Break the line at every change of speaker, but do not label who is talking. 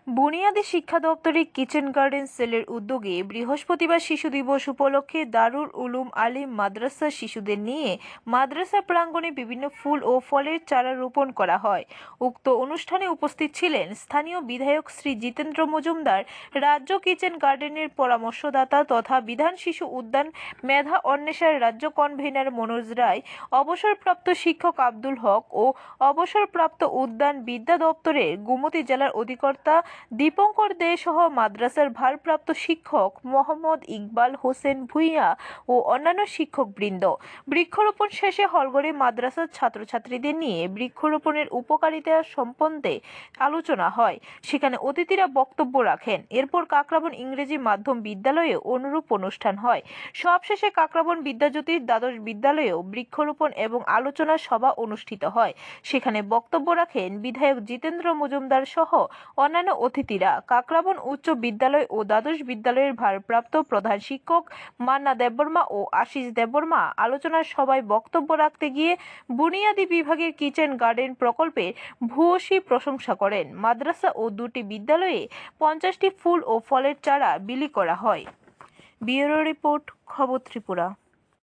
বুনিয়াদী শিক্ষা দপ্তরের কিচেন গার্ডেন সেলের উদ্যোগে বৃহস্পতিবার শিশু দিবস উপলক্ষে দারুল উলুম আলিম মাদ্রাসার শিশুদের নিয়ে মাদ্রাসা প্রাঙ্গণে বিভিন্ন ফুল ও ফলের চারা রোপণ করা হয়। উক্ত অনুষ্ঠানে উপস্থিত ছিলেন স্থানীয় বিধায়ক শ্রী জিতেন্দ্র মজুমদার, রাজ্য কিচেন গার্ডেনের পরামর্শদাতা তথা বিধান শিশু উদ্যান মেধা অন্বেষার রাজ্য কনভেনার মনোজ রায়, অবসরপ্রাপ্ত শিক্ষক আব্দুল হক ও অবসরপ্রাপ্ত উদ্যান বিদ্যা দপ্তরের গোমতী জেলার অধিকর্তা দীপঙ্কর দে সহ মাদ্রাসার ভারপ্রাপ্ত শিক্ষক মোহাম্মদ ইকবাল হোসেন ভুঁইয়া ও অন্যান্য শিক্ষকবৃন্দ। বৃক্ষরোপণ শেষে হলঘরে মাদ্রাসার ছাত্রছাত্রীদের নিয়ে বৃক্ষরোপণের উপকারিতা সম্বন্ধে আলোচনা হয়। সেখানে অতিথিরা বক্তব্য রাখেন। এরপর কাকরাবন ইংরেজি মাধ্যম বিদ্যালয়ে অনুরূপ অনুষ্ঠান হয়। সবশেষে কাকরাবন বিদ্যাজ্যোতির দ্বাদশ বিদ্যালয়েও বৃক্ষরোপণ এবং আলোচনা সভা অনুষ্ঠিত হয়। সেখানে বক্তব্য রাখেন বিধায়ক জিতেন্দ্র মজুমদার সহ অন্যান্য অতিথিরা। কাকরাবন উচ্চ বিদ্যালয় ও দ্বাদশ বিদ্যালয়ের ভারপ্রাপ্ত প্রধান শিক্ষক মান্না দেববর্মা ও আশিস দেববর্মা আলোচনা সভায় বক্তব্য রাখতে গিয়ে বুনিয়াদী বিভাগের কিচেন গার্ডেন প্রকল্পের ভূয়সী প্রশংসা করেন। মাদ্রাসা ও দুটি বিদ্যালয়ে 50টি ফুল ও ফলের চারা বিলি করা হয়। ব্যুরো রিপোর্ট, খবর ত্রিপুরা।